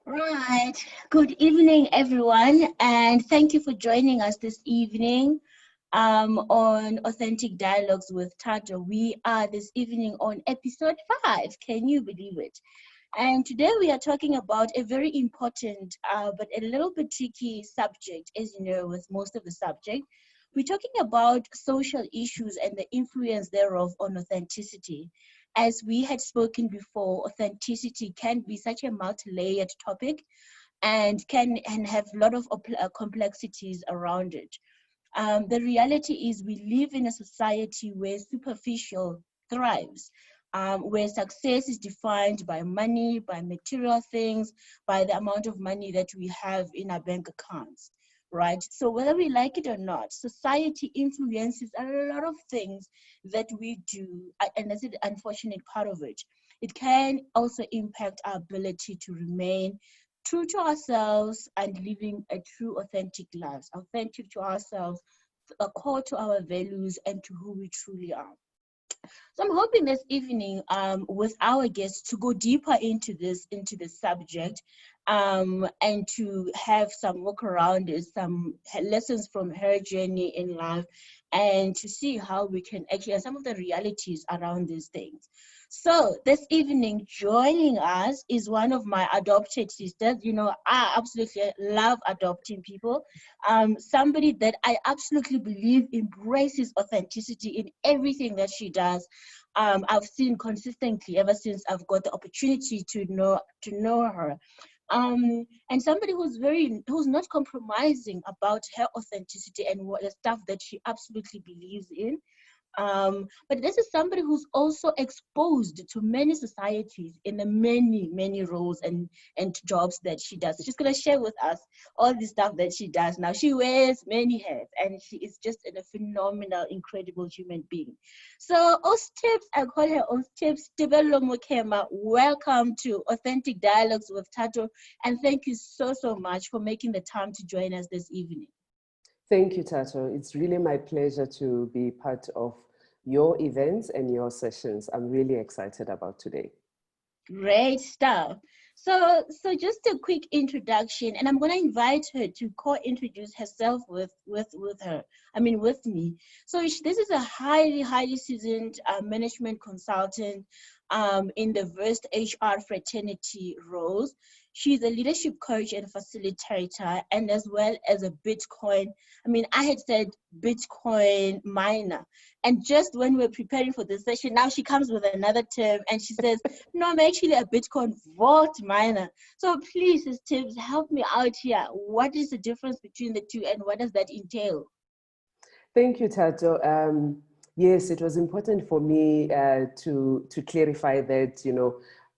Right. Good evening, everyone, and thank you for joining us this evening on Authentic Dialogues with Tato. We are this evening on episode 5. Can you believe it? And today we are talking about a very important but a little bit tricky subject, as you know, with most of the subject. We're talking about social issues and the influence thereof on authenticity. As we had spoken before, authenticity can be such a multi-layered topic and can and have a lot of complexities around it. The reality is we live in a society where superficial thrives, where success is defined by money, by material things, by the amount of money that we have in our bank accounts, right? So whether we like it or not, society influences a lot of things that we do, and that's the unfortunate part of it. It can also impact our ability to remain true to ourselves and living a true authentic lives, authentic to ourselves, a core to our values and to who we truly are. So I'm hoping this evening with our guests to go deeper into this subject, and to have some walk around it, some lessons from her journey in life, and to see how we can actually some of the realities around these things. So this evening, joining us is one of my adopted sisters. You know, I absolutely love adopting people. Somebody that I absolutely believe embraces authenticity in everything that she does. I've seen consistently ever since I've got the opportunity to know her. And somebody who's not compromising about her authenticity and what the stuff that she absolutely believes in. But this is somebody who's also exposed to many societies in the many roles and jobs that she does. So she's gonna share with us all the stuff that she does now. She wears many hats and she is just a phenomenal, incredible human being. So Ostips, I call her Ostips, Tibelo Mokema. Welcome to Authentic Dialogues with Tato, and thank you so much for making the time to join us this evening. Thank you, Tato. It's really my pleasure to be part of your events and your sessions. I'm really excited about today. Great stuff. So just a quick introduction, and I'm going to invite her to co-introduce herself with her. I mean, with me. So this is a highly seasoned management consultant in the Versed HR fraternity roles. She's a leadership coach and facilitator, and as well as a Bitcoin. I mean, I had said Bitcoin miner, and just when we're preparing for this session, now she comes with another term, and she says, no, I'm actually a Bitcoin vault miner. So please, Tibbs, help me out here. What is the difference between the two and what does that entail? Thank you, Tato. Yes, it was important for me to clarify that,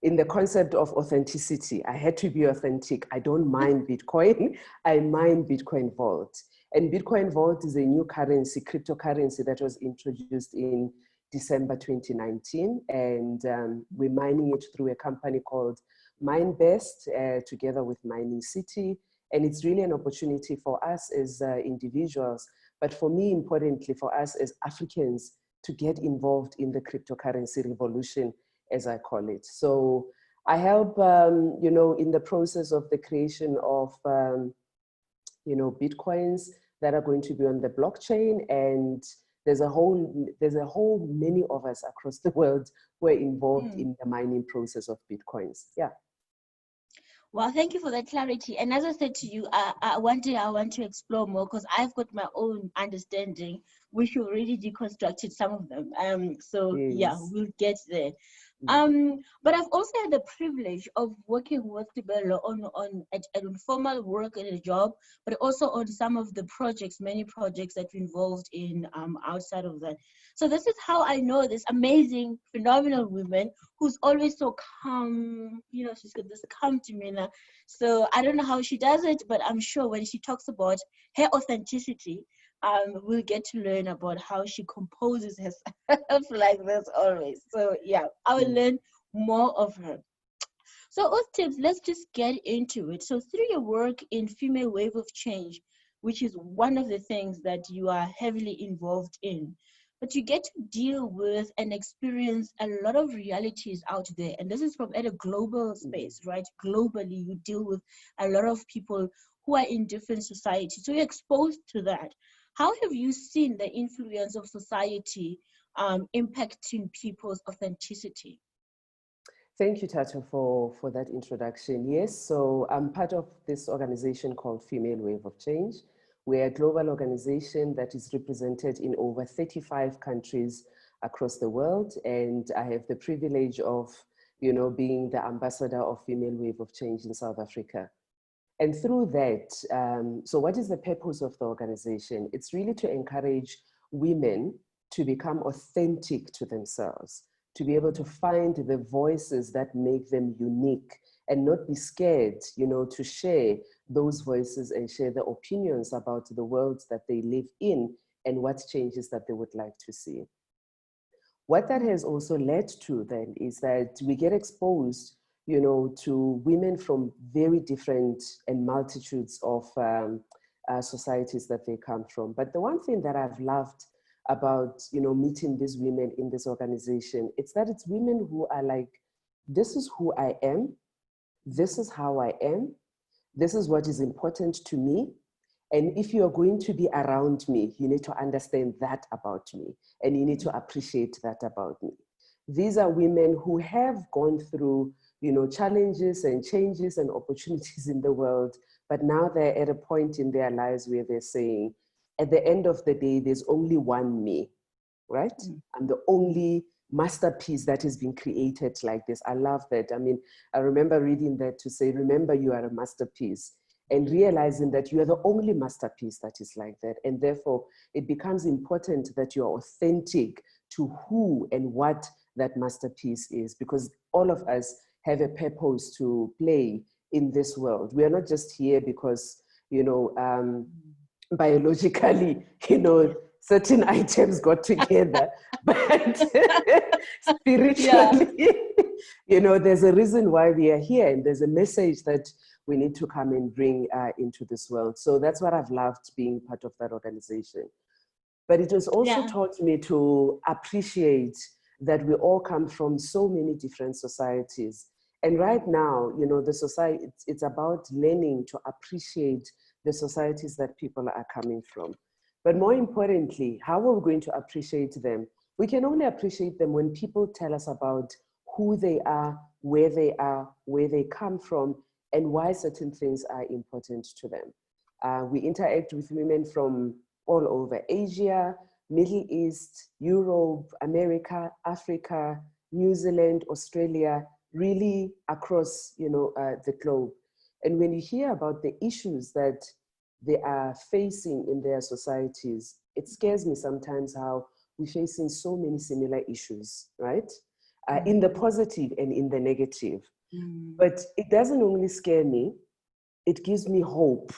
in the concept of authenticity, I had to be authentic. I don't mine Bitcoin, I mine Bitcoin Vault. And Bitcoin Vault is a new currency, cryptocurrency that was introduced in December 2019. And we're mining it through a company called MineBest together with Mining City. And it's really an opportunity for us as individuals, but for me, importantly, for us as Africans to get involved in the cryptocurrency revolution, as I call it. So I help, in the process of the creation of, Bitcoins that are going to be on the blockchain. And there's a whole many of us across the world who are involved in the mining process of Bitcoins. Yeah. Well, thank you for that clarity. And as I said to you, one day I want to explore more because I've got my own understanding, which you already deconstructed some of them. So yeah, Yes. we'll get there. Mm. But I've also had the privilege of working with Tibelo on informal work at a job, but also on some of the projects, many projects that we're involved in outside of that. So this is how I know this amazing, phenomenal woman who's always so calm. You know, she's got this calm demeanor. So I don't know how she does it, but I'm sure when she talks about her authenticity, we'll get to learn about how she composes herself like this always. So yeah, I will learn more of her. So Tips, let's just get into it. So through your work in Female Wave of Change, which is one of the things that you are heavily involved in, but you get to deal with and experience a lot of realities out there. And this is from at a global space, right? Globally, you deal with a lot of people who are in different societies. So you're exposed to that. How have you seen the influence of society impacting people's authenticity? Thank you, Tato, for that introduction. Yes, so I'm part of this organization called Female Wave of Change. We're a global organization that is represented in over 35 countries across the world. And I have the privilege of, being the ambassador of Female Wave of Change in South Africa. And through that, so what is the purpose of the organization? It's really to encourage women to become authentic to themselves, to be able to find the voices that make them unique and not be scared, to share those voices and share their opinions about the worlds that they live in and what changes that they would like to see. What that has also led to then is that we get exposed, to women from very different and multitudes of societies that they come from. But the one thing that I've loved about, meeting these women in this organization, it's that it's women who are like, this is who I am, this is how I am, this is what is important to me. And if you are going to be around me, you need to understand that about me, and you need to appreciate that about me. These are women who have gone through, challenges and changes and opportunities in the world, but now they're at a point in their lives where they're saying, at the end of the day, there's only one me, right? I'm the only masterpiece that has been created like this. I love that. I mean, I remember reading that to say, remember, you are a masterpiece, and realizing that you are the only masterpiece that is like that. And therefore, it becomes important that you are authentic to who and what that masterpiece is, because all of us have a purpose to play in this world. We are not just here because, biologically, certain items got together, but spiritually, there's a reason why we are here, and there's a message that we need to come and bring into this world. So that's what I've loved being part of that organization. But it has also taught me to appreciate that we all come from so many different societies. And right now, the society, it's about learning to appreciate the societies that people are coming from. But more importantly, how are we going to appreciate them? We can only appreciate them when people tell us about who they are, where they come from, and why certain things are important to them. We interact with women from all over Asia, Middle East, Europe, America, Africa, New Zealand, Australia, really across the globe. And when you hear about the issues that they are facing in their societies, it scares me sometimes how we're facing so many similar issues, right? In the positive and in the negative. But it doesn't only scare me, it gives me hope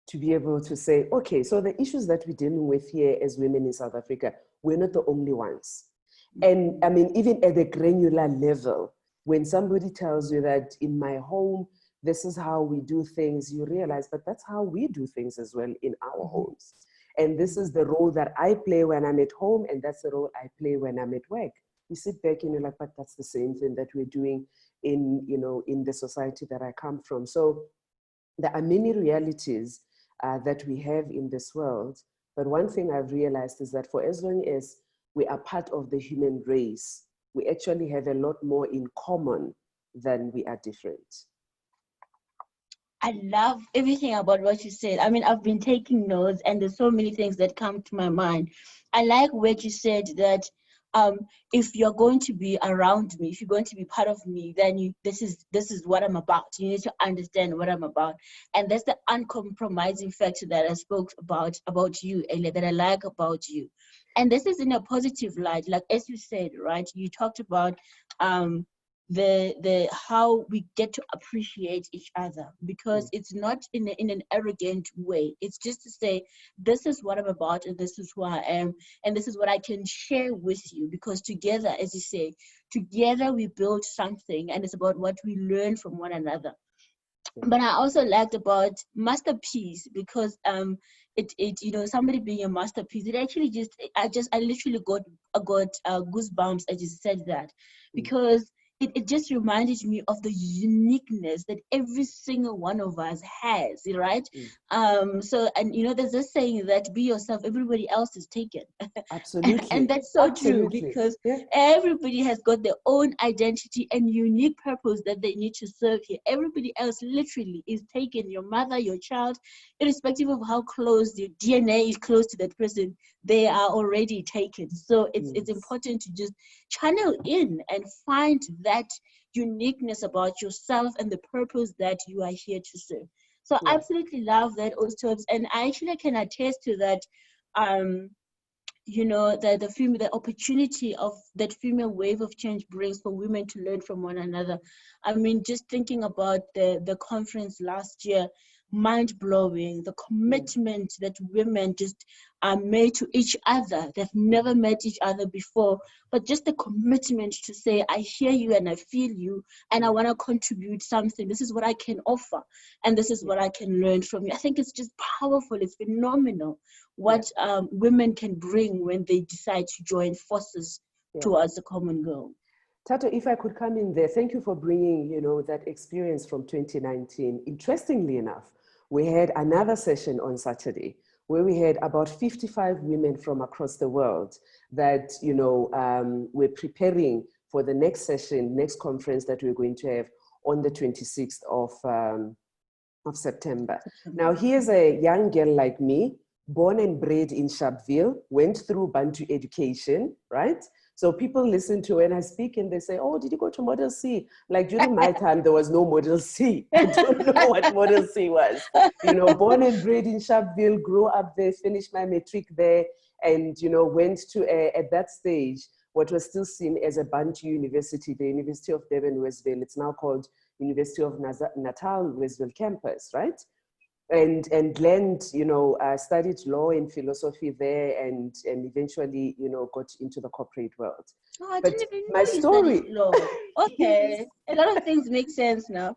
to be able to say, okay, so the issues that we're dealing with here as women in South Africa, we're not the only ones. And I mean, even at the granular level, when somebody tells you that in my home, this is how we do things, you realize, but that's how we do things as well in our homes. And this is the role that I play when I'm at home, and that's the role I play when I'm at work. You sit back and you're like, but that's the same thing that we're doing in, in the society that I come from. So there are many realities that we have in this world. But one thing I've realized is that for as long as we are part of the human race, we actually have a lot more in common than we are different. I love everything about what you said. I mean, I've been taking notes, and there's so many things that come to my mind. I like what you said, that if you're going to be around me, if you're going to be part of me, then this is what I'm about. You need to understand what I'm about. And that's the uncompromising factor that I spoke about you, Elia, that I like about you. And this is in a positive light, like as you said, right? You talked about the how we get to appreciate each other, because it's not in an arrogant way. It's just to say, this is what I'm about, and this is who I am, and this is what I can share with you, because together, as you say, together we build something, and it's about what we learn from one another. But I also liked about masterpiece because somebody being a masterpiece, it actually I literally got goosebumps as you said that, because it just reminded me of the uniqueness that every single one of us has, right? So, and there's this saying that be yourself, everybody else is taken. And Absolutely. that's so true, Absolutely. because Yeah. everybody has got their own identity and unique purpose that they need to serve here. Everybody else literally is taken. Your mother, your child, irrespective of how close your DNA is close to that person, they are already taken. So it's important to just channel in and find that uniqueness about yourself and the purpose that you are here to serve. So I absolutely love that, Ostobs, and I actually can attest to that. The opportunity of that female wave of change brings for women to learn from one another. I mean, just thinking about the conference last year, mind-blowing, the commitment that women just are made to each other. They've never met each other before, but just the commitment to say, I hear you and I feel you, and I want to contribute something. This is what I can offer, and this is what I can learn from you. I think it's just powerful. It's phenomenal what women can bring when they decide to join forces towards a common goal. Tato, if I could come in there, thank you for bringing, that experience from 2019. Interestingly enough, we had another session on Saturday where we had about 55 women from across the world that, were preparing for the next session, next conference that we're going to have on the 26th of September. Now, here's a young girl like me, born and bred in Sharpeville, went through Bantu education, right? So people listen to when I speak and they say, oh, did you go to Model C? Like during my time, there was no Model C. I don't know what Model C was. Born and bred in Sharpeville, grew up there, finished my matric there, and, went to, at that stage, what was still seen as a Bantu university, the University of Durban, Westville. It's now called University of Natal, Westville campus, right? And learned, studied law and philosophy there, and eventually, got into the corporate world. Oh, I didn't even know you studied law. Okay, a lot of things make sense now.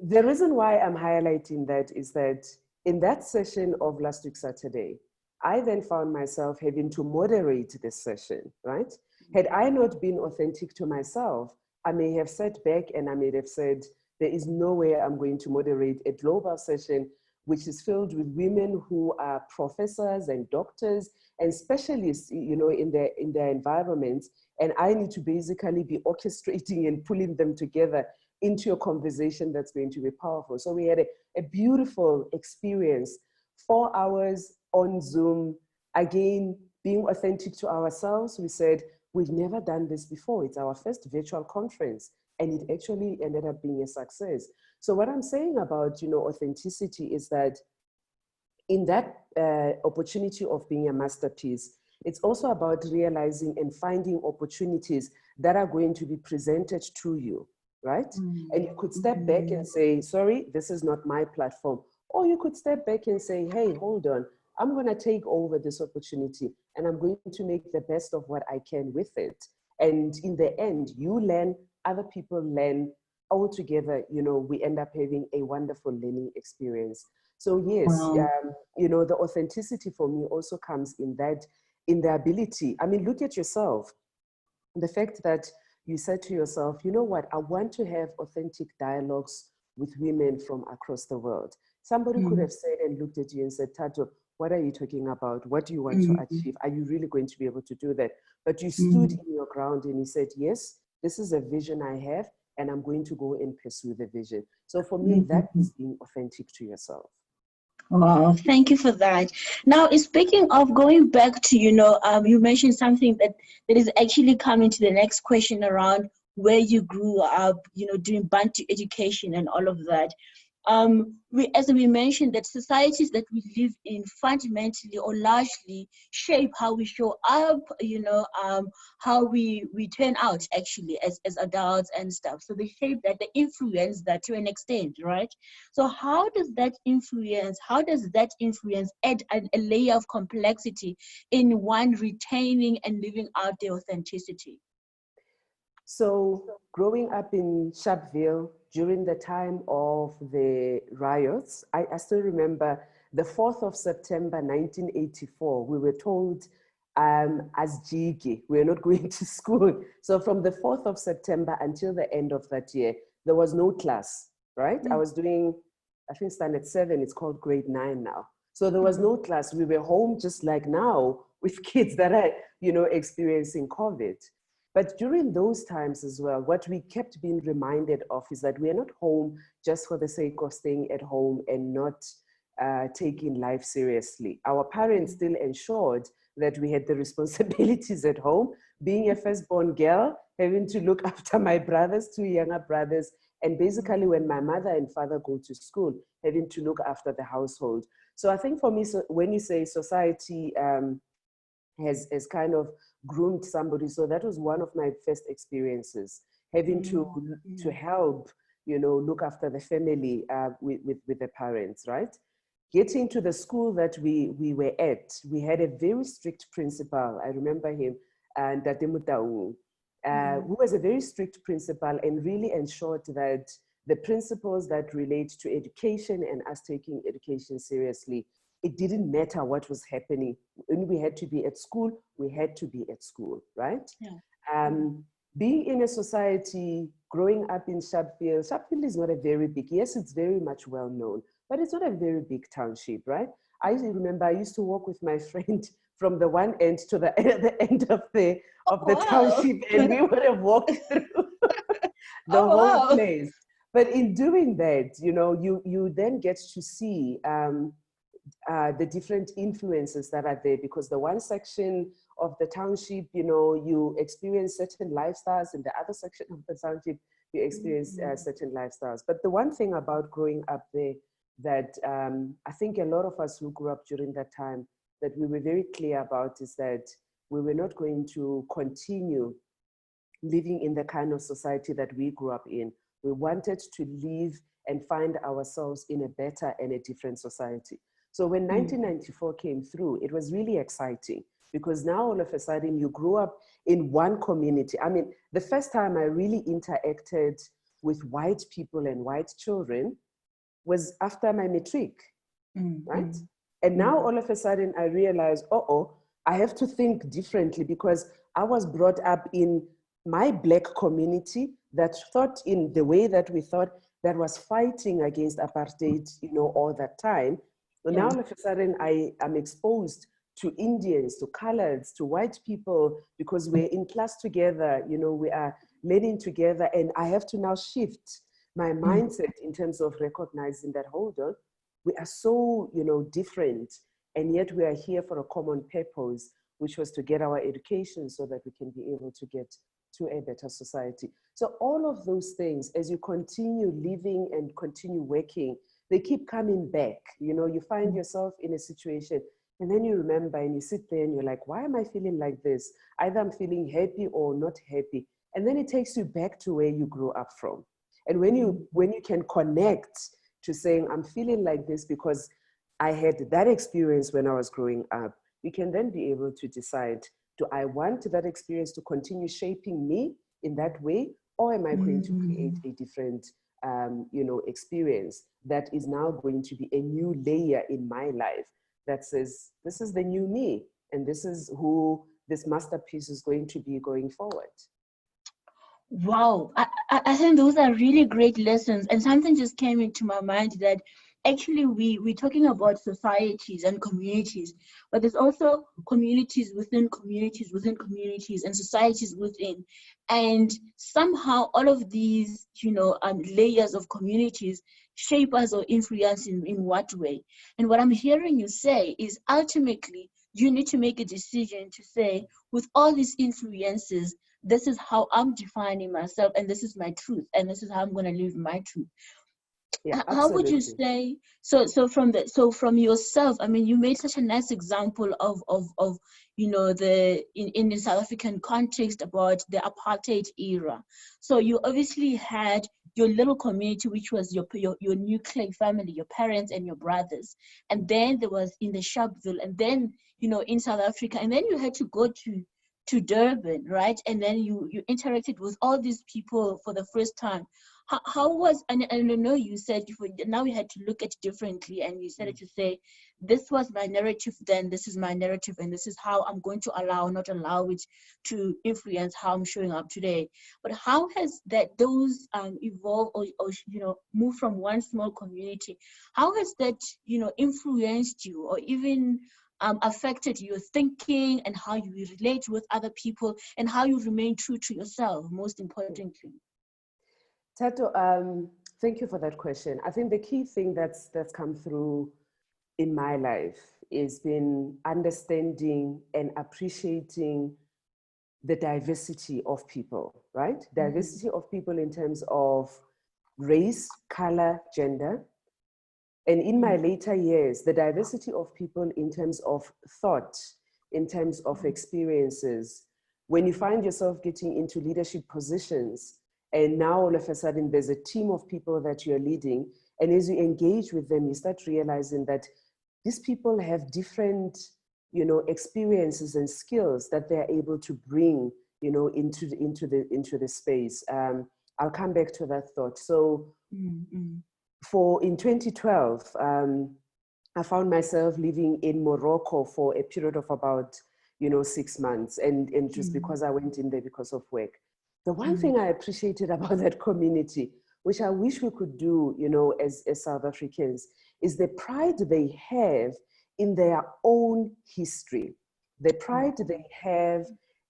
The reason why I'm highlighting that is that in that session of last week Saturday, I then found myself having to moderate this session, right? Had I not been authentic to myself, I may have sat back and I may have said, there is no way I'm going to moderate a global session which is filled with women who are professors and doctors and specialists, in their environments. And I need to basically be orchestrating and pulling them together into a conversation that's going to be powerful. So we had a beautiful experience, 4 hours on Zoom, again, being authentic to ourselves. We said, we've never done this before. It's our first virtual conference. And it actually ended up being a success. So what I'm saying about, authenticity is that in that opportunity of being a masterpiece, it's also about realizing and finding opportunities that are going to be presented to you, right? And you could step back and say, sorry, this is not my platform. Or you could step back and say, hey, hold on, I'm going to take over this opportunity and I'm going to make the best of what I can with it. And in the end, you learn, other people learn, all together, we end up having a wonderful learning experience. So yes, the authenticity for me also comes in the ability. I mean, look at yourself. The fact that you said to yourself, you know what, I want to have authentic dialogues with women from across the world. Somebody could have said and looked at you and said, Tato, what are you talking about? What do you want to achieve? Are you really going to be able to do that? But you stood in your ground and you said, yes, this is a vision I have, and I'm going to go and pursue the vision. So for me, that is being authentic to yourself. Wow, thank you for that. Now, speaking of going back to, you mentioned something that is actually coming to the next question around where you grew up, doing Bantu education and all of that. As we mentioned, that societies that we live in fundamentally or largely shape how we show up, how we turn out actually as adults and stuff. So they shape that, they influence that to an extent, right? So how does that influence add a layer of complexity in one retaining and living out their authenticity? So growing up in Sharpeville during the time of the riots, I still remember the 4th of September 1984, we were told as Jigi, we're not going to school. So from the 4th of September until the end of that year, there was no class, right? I was doing, I think standard 7, it's called grade 9 now. So there was no class. We were home just like now with kids that are, experiencing COVID. But during those times as well, what we kept being reminded of is that we're not home just for the sake of staying at home and not taking life seriously. Our parents still ensured that we had the responsibilities at home. Being a firstborn girl, having to look after my brothers, 2 younger brothers, and basically when my mother and father go to school, having to look after the household. So I think for me, so when you say society has kind of groomed somebody, so that was one of my first experiences, having to help, look after the family with the parents, right? Getting to the school that we were at, we had a very strict principal. I remember him, and Date Mutau, who was a very strict principal and really ensured that the principles that relate to education and us taking education seriously, it didn't matter what was happening. When we had to be at school, we had to be at school, right? Yeah. Being in a society, growing up in Sharpeville, Sharpeville is not a very big, yes, it's very much well known, but it's not a very big township, right? I remember I used to walk with my friend from the one end to the end of the township, and we would have walked through the whole place. But in doing that, you then get to see the different influences that are there, because the one section of the township, you experience certain lifestyles, in the other section of the township, you experience certain lifestyles. But the one thing about growing up there that I think a lot of us who grew up during that time, that we were very clear about, is that we were not going to continue living in the kind of society that we grew up in. We wanted to live and find ourselves in a better and a different society. So when 1994 came through, it was really exciting, because now all of a sudden you grew up in one community. I mean, the first time I really interacted with white people and white children was after my matric, right? And now all of a sudden I realized, I have to think differently, because I was brought up in my Black community that thought in the way that we thought, that was fighting against apartheid, all that time. But now all of a sudden I am exposed to Indians, to coloreds, to white people, because we're in class together, we are learning together, and I have to now shift my mindset in terms of recognizing that, hold on, we are so, different, and yet we are here for a common purpose, which was to get our education so that we can be able to get to a better society. So all of those things, as you continue living and continue working, they keep coming back. You find yourself in a situation, and then you remember and you sit there and you're like, why am I feeling like this? Either I'm feeling happy or not happy. And then it takes you back to where you grew up from. And when you can connect to saying, I'm feeling like this because I had that experience when I was growing up, you can then be able to decide, do I want that experience to continue shaping me in that way? Or am I going to create a different experience that is now going to be a new layer in my life that says, this is the new me, and this is who this masterpiece is going to be going forward. Wow, I think those are really great lessons, and something just came into my mind, that actually we're talking about societies and communities, but there's also communities within communities within communities, and societies within, and somehow all of these layers of communities shape us or influence in what way. And what I'm hearing you say is, ultimately you need to make a decision to say, with all these influences, this is how I'm defining myself, and this is my truth, and this is how I'm going to live my truth. Yeah, how would you say, so from yourself, I mean, you made such a nice example of in the South African context about the apartheid era. So you obviously had your little community, which was your nuclear family, your parents and your brothers, and then there was in the Sharpeville, and then in South Africa, and then you had to go to to Durban, right? And then you interacted with all these people for the first time. How was, and I know you said now you had to look at it differently, and you started to say, this was my narrative then, this is my narrative, and this is how I'm going to allow, not allow it to influence how I'm showing up today. But how has those evolved, or move from one small community? How has that influenced you, or even affected your thinking, and how you relate with other people, and how you remain true to yourself, most importantly? Tato, thank you for that question. I think the key thing that's come through in my life is been understanding and appreciating the diversity of people, right? Mm-hmm. Diversity of people in terms of race, color, gender. And in my later years, the diversity of people in terms of thought, in terms of experiences. When you find yourself getting into leadership positions, and now all of a sudden there's a team of people that you're leading, and as you engage with them, you start realizing that these people have different, experiences and skills that they're able to bring, into the space. I'll come back to that thought. So, in 2012, I found myself living in Morocco for a period of about, 6 months, and just because I went in there because of work. The one thing I appreciated about that community, which I wish we could do, as South Africans, is the pride they have in their own history, the pride they have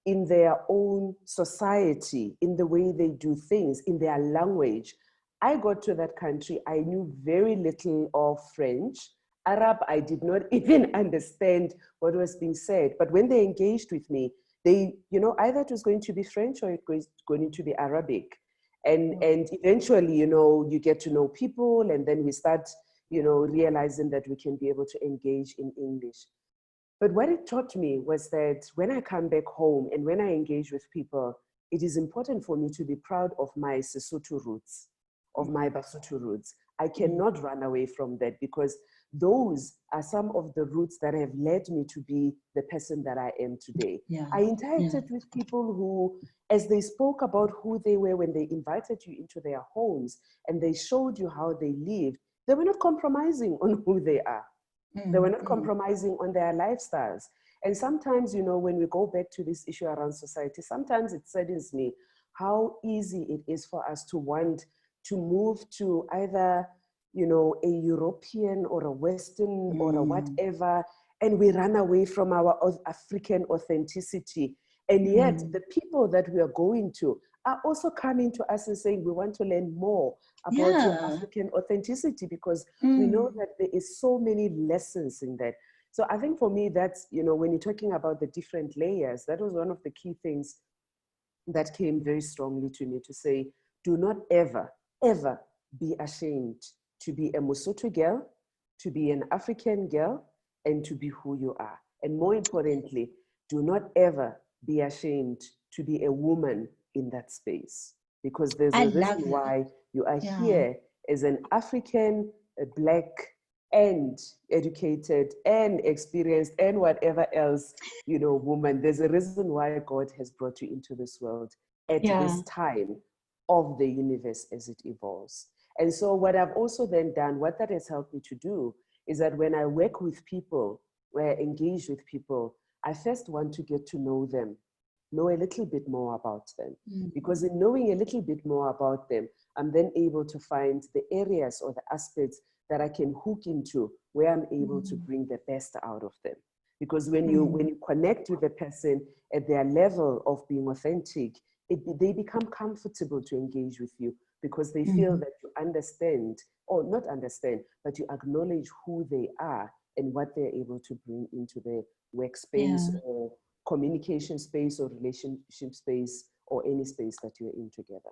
in their own society, in the way they do things, in their language. I got to that country, I knew very little of French. Arab, I did not even understand what was being said. But when they engaged with me, they, either it was going to be French or it was going to be Arabic. And eventually, you get to know people, and then we start, realizing that we can be able to engage in English. But what it taught me was that when I come back home and when I engage with people, it is important for me to be proud of my Sesotho roots, of my Basotho roots. I cannot run away from that, because those are some of the roots that have led me to be the person that I am today. Yeah. I interacted with people who, as they spoke about who they were when they invited you into their homes and they showed you how they lived, they were not compromising on who they are. They were not compromising on their lifestyles. And sometimes, when we go back to this issue around society, sometimes it saddens me how easy it is for us to want to move to either, a European or a Western or a whatever, and we run away from our African authenticity. And yet the people that we are going to are also coming to us and saying, we want to learn more about your African authenticity, because we know that there is so many lessons in that. So I think for me, that's, when you're talking about the different layers, that was one of the key things that came very strongly to me, to say, do not ever, ever be ashamed to be a Mosotho girl, to be an African girl, and to be who you are. And more importantly, do not ever be ashamed to be a woman in that space, because there's a reason why you are here as an African, a Black, and educated and experienced and whatever else, woman. There's a reason why God has brought you into this world at this time of the universe as it evolves. And so what I've also then done, what that has helped me to do, is that when I work with people, when I engage with people, I first want to get to know them, know a little bit more about them. Because in knowing a little bit more about them, I'm then able to find the areas or the aspects that I can hook into, where I'm able to bring the best out of them. Because when you connect with a person at their level of being authentic, they become comfortable to engage with you, because they feel that you understand, or not understand, but you acknowledge who they are and what they're able to bring into their workspace or communication space or relationship space or any space that you're in together.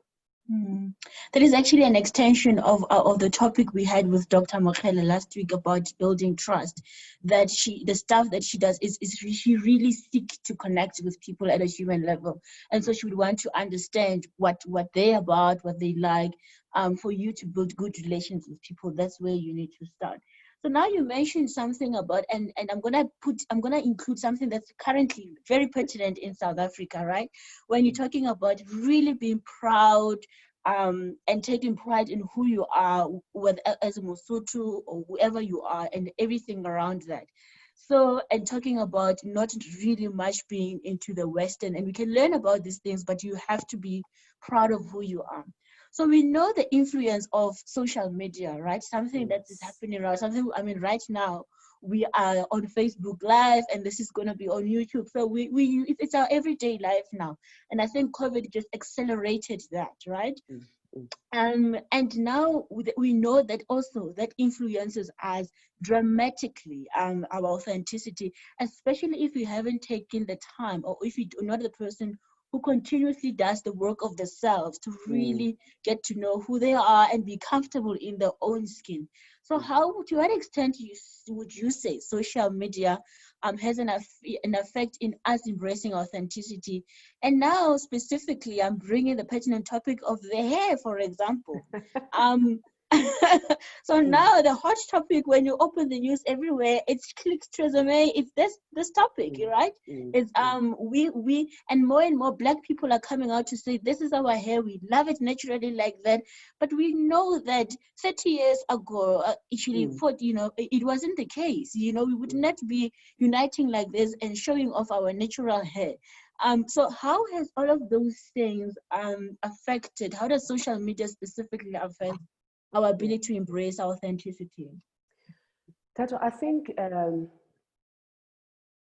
That is actually an extension of the topic we had with Dr. Mokhele last week about building trust. That the stuff that she does is she really seeks to connect with people at a human level, and so she would want to understand what they're about, what they like. For you to build good relations with people, that's where you need to start. So now you mentioned something about, and I'm gonna include something that's currently very pertinent in South Africa, right? When you're talking about really being proud, and taking pride in who you are, whether as a Mosotho or whoever you are, and everything around that. So, and talking about not really much being into the Western, and we can learn about these things, but you have to be proud of who you are. So we know the influence of social media, right? Something that is Yes. happening around, something, I mean, right now, we are on Facebook Live, and this is going to be on YouTube. So it's our everyday life now. And I think COVID just accelerated that, right? Mm, mm, And now we know that also that influences us dramatically, our authenticity, especially if you haven't taken the time, or if you're not the person who continuously does the work of themselves to mm, really get to know who they are and be comfortable in their own skin. So mm. how, to what extent would you say social media has an effect in us embracing authenticity? And now, specifically, I'm bringing the pertinent topic of the hair, for example. Um, so Mm, now the hot topic, when you open the news everywhere, it's click Tresemme, it's this topic, mm, right? mm, It's mm. we and more Black people are coming out to say this is our hair, we love it naturally like that. But we know that 30 years ago, actually Mm, 40, it wasn't the case. We would mm. not be uniting like this and showing off our natural hair. So how has all of those things affected? How does social media specifically affect our Yeah. ability to embrace our authenticity? Tato, I think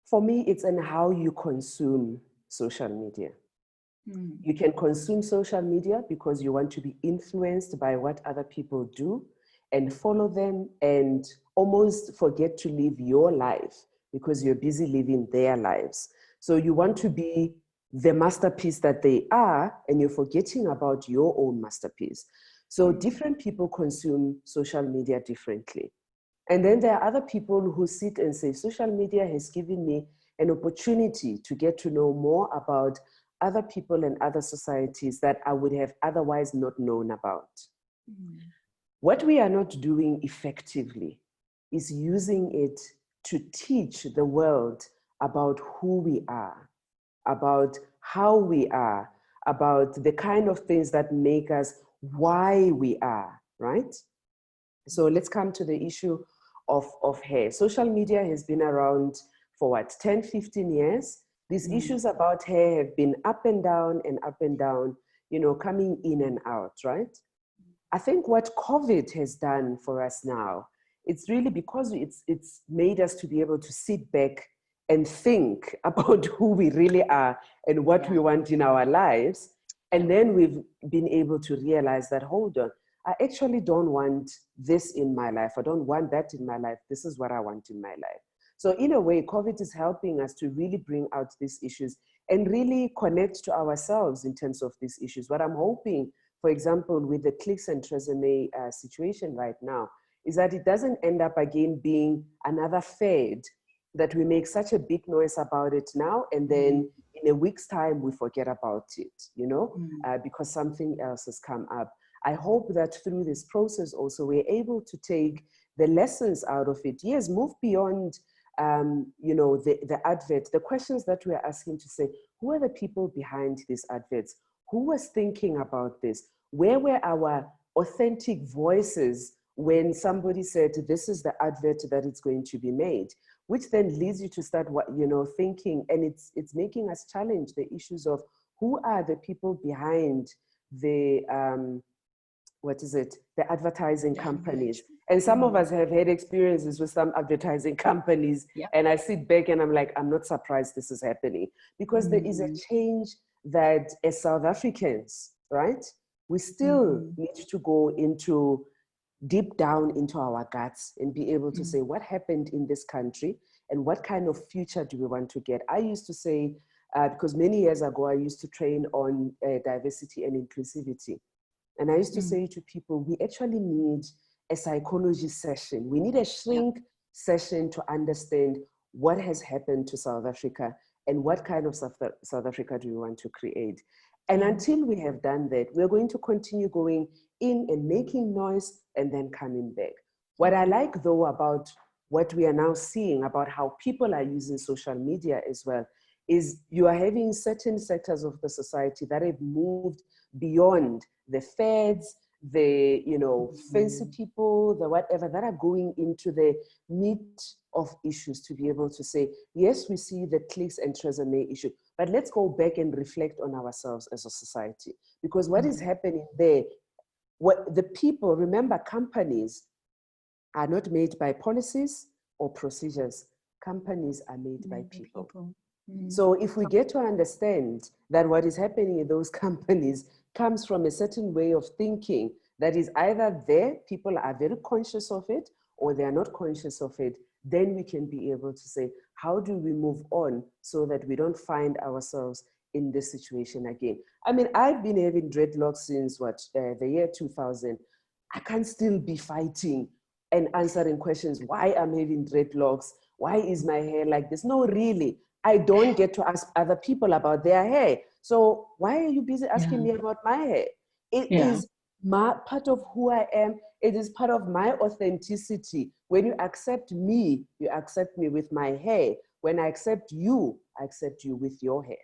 for me, it's in how you consume social media. Mm, You can consume social media because you want to be influenced by what other people do and follow them and almost forget to live your life because you're busy living their lives. So you want to be the masterpiece that they are, and you're forgetting about your own masterpiece. So mm, different people consume social media differently. And then there are other people who sit and say, social media has given me an opportunity to get to know more about other people and other societies that I would have otherwise not known about. mm, What we are not doing effectively is using it to teach the world about who we are, about how we are, about the kind of things that make us why we are, right? So let's come to the issue of hair. Social media has been around for what, 10, 15 years? These mm, issues about hair have been up and down and up and down, coming in and out, right? I think what COVID has done for us now, it's really because it's made us to be able to sit back and think about who we really are and what yeah, we want in our lives. yeah, And then we've been able to realize that, hold on, I actually don't want this in my life. I don't want that in my life. This is what I want in my life. So in a way, COVID is helping us to really bring out these issues and really connect to ourselves in terms of these issues. What I'm hoping, for example, with the Clicks and Tresemme situation right now, is that it doesn't end up again being another fad, that we make such a big noise about it now, and mm, then in a week's time, we forget about it, mm, because something else has come up. I hope that through this process also, we're able to take the lessons out of it. Yes, move beyond the advert, the questions that we're asking to say, who are the people behind these adverts? Who was thinking about this? Where were our authentic voices when somebody said, this is the advert that it's going to be made? Which then leads you to start thinking, and it's making us challenge the issues of who are the people behind the the advertising the advert. companies. And some of Mm, us have had experiences with some advertising companies, yeah, and I sit back and I'm like, I'm not surprised this is happening, because there is a mm, change that as South Africans, right, we still mm, need to go into deep down into our guts and be able to mm, say what happened in this country and what kind of future do we want to get. I used to say, because many years ago I used to train on diversity and inclusivity, and I used to mm, say to people, we actually need a psychology session. We need a yeah, shrink session to understand what has happened to South Africa and what kind of South Africa do we want to create. And yeah, until we have done that, we're going to continue going in and making noise and then coming back. What I like though about what we are now seeing about how people are using social media as well is you are having certain sectors of the society that have moved beyond the fads, the, you know, fancy people, the whatever, that are going into the meat of issues to be able to say, yes, we see the clicks and resume issue, but let's go back and reflect on ourselves as a society. Because what is happening there, what the people, remember, companies are not made by policies or procedures. Companies are made by people. So if we get to understand that what is happening in those companies comes from a certain way of thinking that is either there, people are very conscious of it, or they are not conscious of it, then we can be able to say, how do we move on so that we don't find ourselves in this situation again? I mean, I've been having dreadlocks since the year 2000. I can still be fighting and answering questions, why I'm having dreadlocks, why is my hair like this? No, really, I don't get to ask other people about their hair. So why are you busy asking me about my hair? It is part of who I am. It is part of my authenticity. When you accept me, you accept me with my hair. When I accept you with your hair.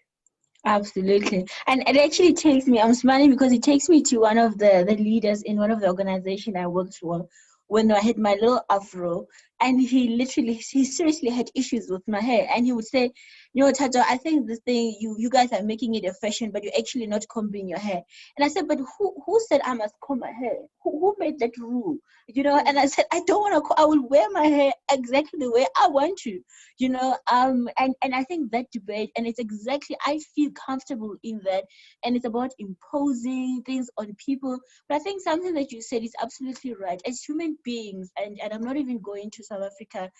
Absolutely. And it actually takes me, I'm smiling because it takes me to one of the leaders in one of the organization I worked for when I had my little afro, and he seriously had issues with my hair. And he would say, you know, Tato, I think this thing, you guys are making it a fashion, but you're actually not combing your hair. And I said, but who said I must comb my hair? Who made that rule? You know, and I said, I don't want to, I will wear my hair exactly the way I want to, you know, and I think that debate, and it's exactly, I feel comfortable in that, and it's about imposing things on people. But I think something that you said is absolutely right. As human beings, and I'm not even going to South Africa.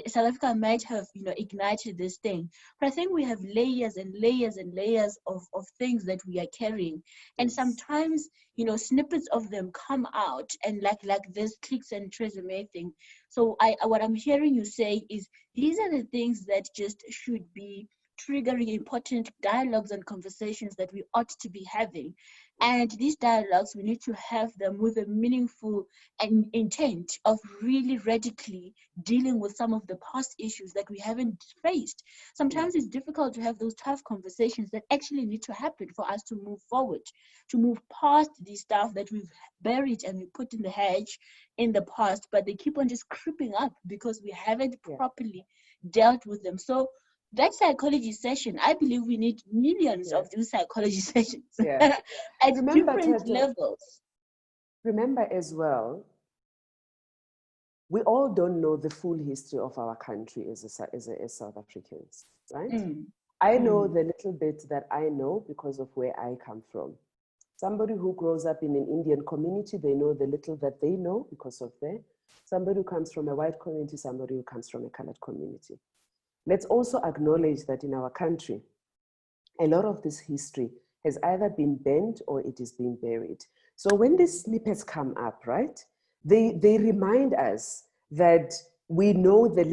South Africa might have, you know, ignited this thing, but I think we have layers and layers and layers of things that we are carrying, and sometimes, you know, snippets of them come out, and like this clicks and resume thing. So what I'm hearing you say is these are the things that just should be triggering important dialogues and conversations that we ought to be having. And these dialogues, we need to have them with a meaningful and intent of really radically dealing with some of the past issues that we haven't faced. Sometimes it's difficult to have those tough conversations that actually need to happen for us to move forward, to move past the stuff that we've buried and we put in the hedge in the past, but they keep on just creeping up because we haven't properly dealt with them. So that psychology session, I believe we need millions of these psychology sessions at different levels. Remember as well, we all don't know the full history of our country as South Africans, right? I know the little bit that I know because of where I come from. Somebody who grows up in an Indian community, they know the little that they know because of that. Somebody who comes from a white community, somebody who comes from a colored community. Let's also acknowledge that in our country, a lot of this history has either been bent or it is being buried. So when these snippets come up, right, they remind us that we know the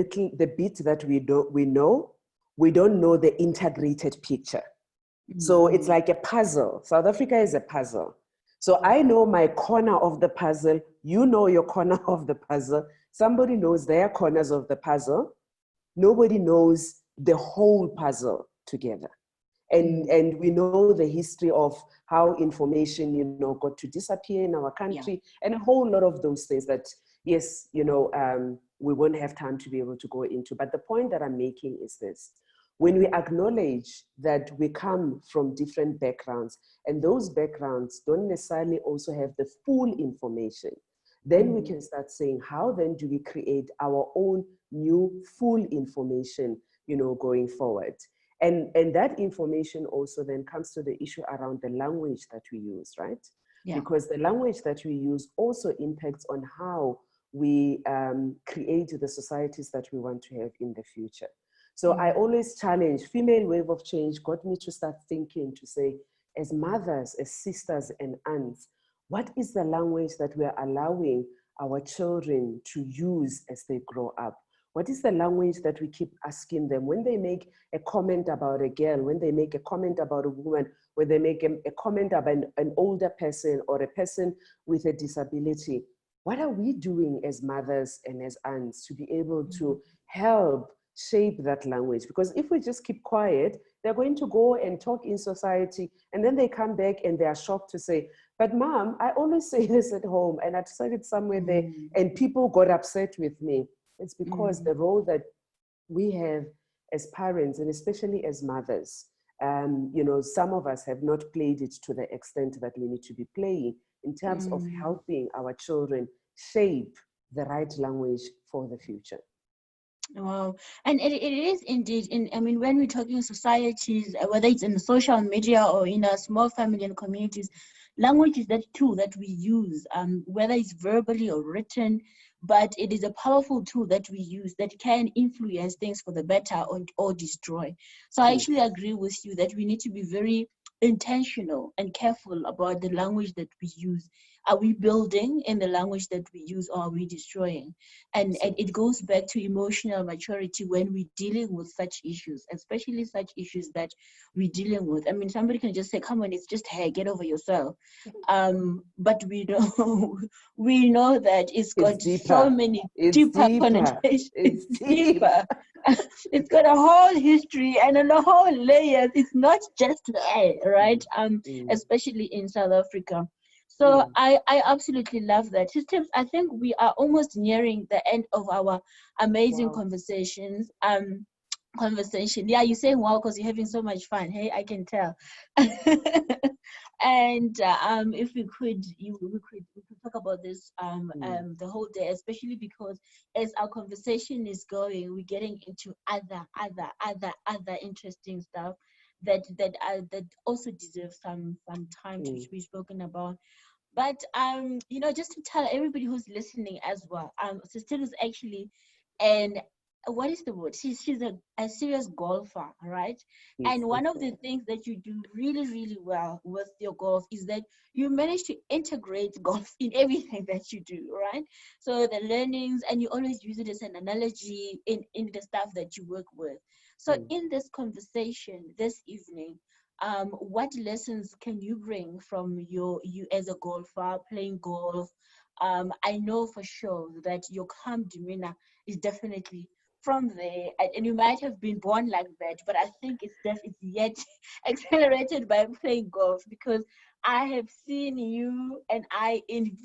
bit that we know, we don't know the integrated picture. So it's like a puzzle. South Africa is a puzzle. So I know my corner of the puzzle, you know your corner of the puzzle, somebody knows their corners of the puzzle. Nobody knows the whole puzzle together. And we know the history of how information, you know, got to disappear in our country, and a whole lot of those things that, yes, you know, we won't have time to be able to go into. But the point that I'm making is this. When we acknowledge that we come from different backgrounds, and those backgrounds don't necessarily also have the full information, then we can start saying, how then do we create our own new full information, you know, going forward? And that information also then comes to the issue around the language that we use, right? Because the language that we use also impacts on how we create the societies that we want to have in the future. So I always challenge, Female Wave of Change got me to start thinking, to say, as mothers, as sisters and aunts, what is the language that we're allowing our children to use as they grow up? What is the language that we keep asking them when they make a comment about a girl, when they make a comment about a woman, when they make a comment about an older person or a person with a disability? what are we doing as mothers and as aunts to be able to help shape that language? Because if we just keep quiet, they're going to go and talk in society, and then they come back and they are shocked to say, but mom, I always say this at home, and I said it somewhere there, and people got upset with me. It's because the role that we have as parents, and especially as mothers, you know, some of us have not played it to the extent that we need to be playing in terms of helping our children shape the right language for the future. Wow. And it is indeed I mean, when we're talking societies, whether it's in social media or in our small family and communities, language is that tool that we use, whether it's verbally or written, but it is a powerful tool that we use that can influence things for the better or destroy. So I actually agree with you that we need to be very intentional and careful about the language that we use. Are we building in the language that we use, or are we destroying? And it goes back to emotional maturity when we're dealing with such issues, especially such issues that we're dealing with. I mean, somebody can just say, come on, it's just hair, get over yourself. But we know we know that it's got so many deeper connotations. It's deeper. It's got a whole history and a whole layers. It's not just hair, right? Especially in South Africa. So I absolutely love that. Systems, I think we are almost nearing the end of our amazing conversations. Conversation. Yeah, you're saying wow because you're having so much fun. Hey, I can tell. And if we could, we could talk about this the whole day, especially because as our conversation is going, we're getting into other interesting stuff that also deserve some time to be spoken about. But you know, just to tell everybody who's listening as well, Sister is actually an what is the word? She's a serious golfer, right? And one of the things that you do really, really well with your golf is that you manage to integrate golf in everything that you do, right? So the learnings, and you always use it as an analogy in the stuff that you work with. So in this conversation this evening, what lessons can you bring from you as a golfer playing golf? I know for sure that your calm demeanor is definitely from there, and you might have been born like that, but I think it's yet accelerated by playing golf, because I have seen you and I in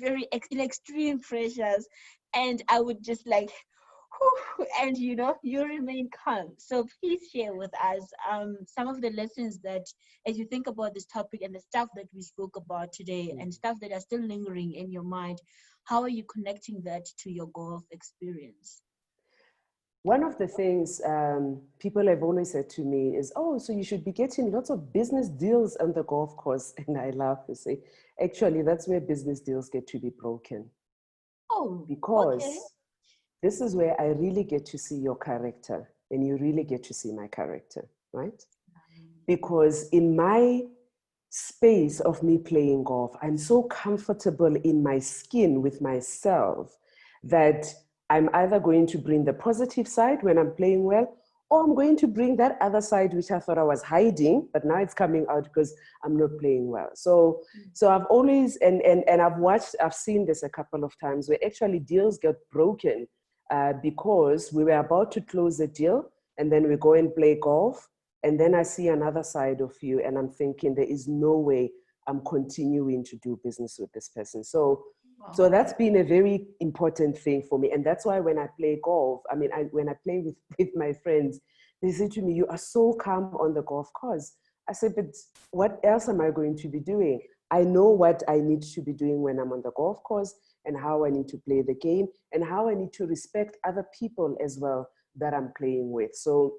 in extreme pressures, and I would just like and you know, you remain calm. So please share with us some of the lessons that, as you think about this topic and the stuff that we spoke about today and stuff that are still lingering in your mind, how are you connecting that to your golf experience? One of the things people have always said to me is, oh, so you should be getting lots of business deals on the golf course. And I laugh and say, actually, that's where business deals get to be broken. Oh, because okay. this is where I really get to see your character, and you really get to see my character, right? Because in my space of me playing golf, I'm so comfortable in my skin with myself that I'm either going to bring the positive side when I'm playing well, or I'm going to bring that other side which I thought I was hiding, but now it's coming out because I'm not playing well. So I've always, and I've seen this a couple of times where actually deals get broken because we were about to close the deal and then we go and play golf. And then I see another side of you and I'm thinking there is no way I'm continuing to do business with this person. So that's been a very important thing for me. And that's why when I play golf, I mean, when I play with my friends, they say to me, you are so calm on the golf course. I said, but what else am I going to be doing? I know what I need to be doing when I'm on the golf course and how I need to play the game and how I need to respect other people as well that I'm playing with. So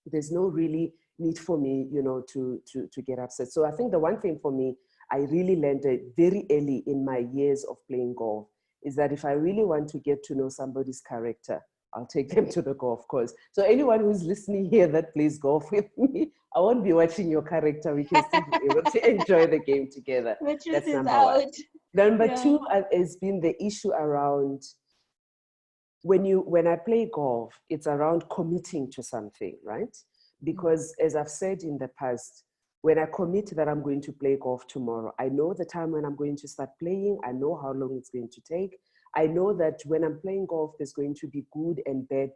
there's no really need for me, you know, to get upset. So I think the one thing for me, I really learned it very early in my years of playing golf, is that if I really want to get to know somebody's character, I'll take them to the golf course. So anyone who's listening here that plays golf with me, I won't be watching your character. We can still be able to enjoy the game together. The truth That's is number out. one. Number two has been the issue around when I play golf, it's around committing to something, right? Because as I've said in the past, when I commit that I'm going to play golf tomorrow, I know the time when I'm going to start playing, I know how long it's going to take, I know that when I'm playing golf, there's going to be good and bad,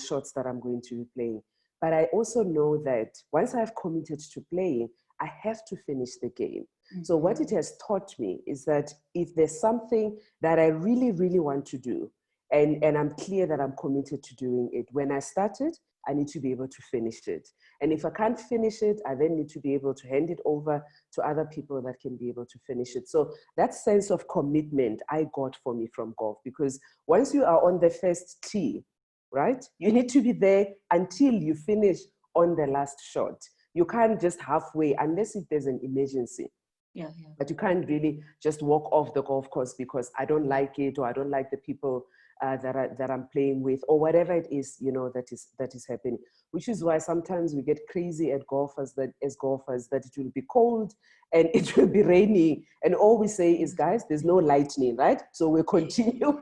shots that I'm going to be playing. But I also know that once I've committed to playing, I have to finish the game. Mm-hmm. So what it has taught me is that if there's something that I really, really want to do, and I'm clear that I'm committed to doing it, when I start it, I need to be able to finish it. And if I can't finish it, I then need to be able to hand it over to other people that can be able to finish it. So that sense of commitment I got for me from golf, because once you are on the first tee, right, you need to be there until you finish on the last shot. You can't just halfway, unless if there's an emergency. Yeah. But you can't really just walk off the golf course because I don't like it, or I don't like the people that I'm playing with, or whatever it is, that is happening. Which is why sometimes we get crazy as golfers that it will be cold and it will be raining, and all we say is, guys, there's no lightning, right? So we're continuing.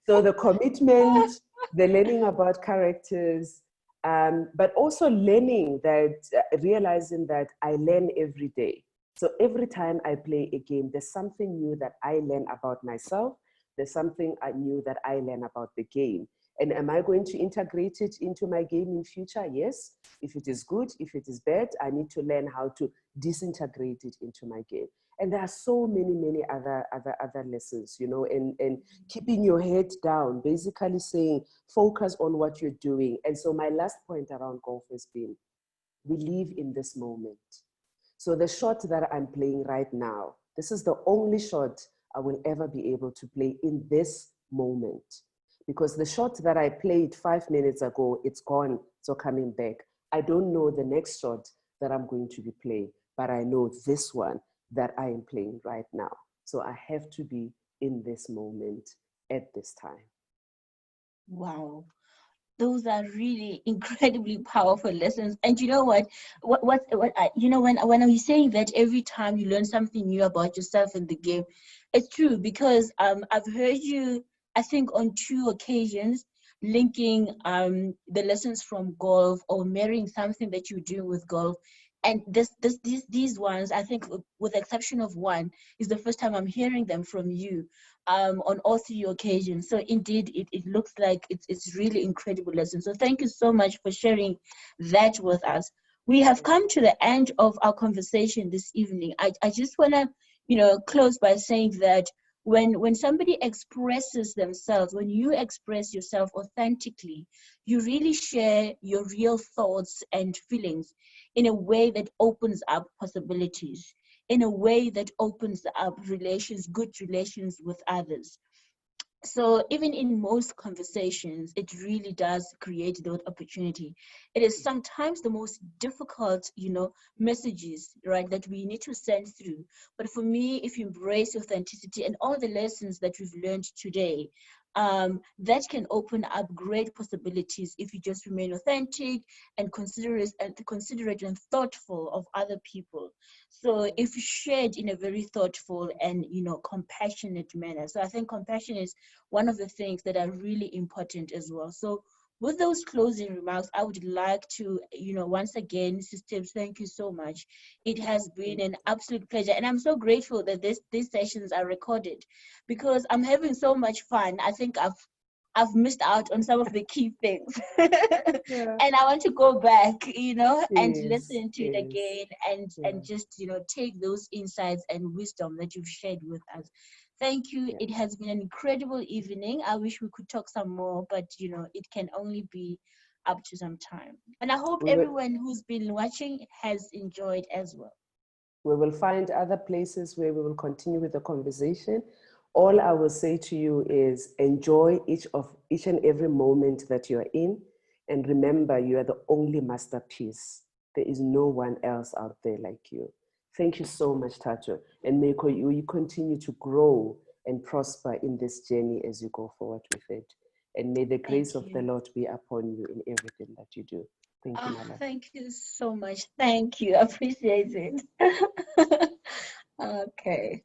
So the commitment, the learning about characters, but also learning that, realizing that I learn every day. So every time I play a game, there's something new that I learn about myself. There's something new that I learn about the game. And am I going to integrate it into my game in future? Yes. If it is good, if it is bad, I need to learn how to disintegrate it into my game. And there are so many other lessons, and keeping your head down, basically saying, focus on what you're doing. And so my last point around golf has been, we live in this moment. So the shot that I'm playing right now, this is the only shot I will ever be able to play in this moment. Because the shot that I played 5 minutes ago, it's gone, so coming back. I don't know the next shot that I'm going to be playing, but I know this one that I am playing right now. So I have to be in this moment at this time. Wow. Those are really incredibly powerful lessons. And you know what I, when I'm saying that every time you learn something new about yourself in the game, it's true, because I've heard you, I think, on 2 occasions linking the lessons from golf or marrying something that you do with golf. And these ones, I think, with the exception of one, is the first time I'm hearing them from you on all 3 occasions. So indeed, it looks like it's really incredible lesson. So thank you so much for sharing that with us. We have come to the end of our conversation this evening. I just want to, close by saying that when somebody expresses themselves, when you express yourself authentically, you really share your real thoughts and feelings in a way that opens up possibilities, in a way that opens up good relations with others. So even in most conversations, it really does create that opportunity. It is sometimes the most difficult, messages, right, that we need to send through. But for me, if you embrace authenticity and all the lessons that we've learned today, that can open up great possibilities if you just remain authentic and considerate and thoughtful of other people. So if shared in a very thoughtful and compassionate manner. So I think compassion is one of the things that are really important as well. So with those closing remarks, I would like to, once again, Systems, thank you so much. It has been an absolute pleasure. And I'm so grateful that these sessions are recorded, because I'm having so much fun. I think I've missed out on some of the key things. Yeah. And I want to go back, and listen to it again and just, take those insights and wisdom that you've shared with us. Thank you. Yeah. It has been an incredible evening. I wish we could talk some more, but, it can only be up to some time. And I hope everyone who's been watching has enjoyed as well. We will find other places where we will continue with the conversation. All I will say to you is enjoy each and every moment that you're in. And remember, you are the only masterpiece. There is no one else out there like you. Thank you so much, Thato. And may you continue to grow and prosper in this journey as you go forward with it. And may the grace of the Lord be upon you in everything that you do. Thank you, my love. Thank you so much. Thank you. I appreciate it. Okay.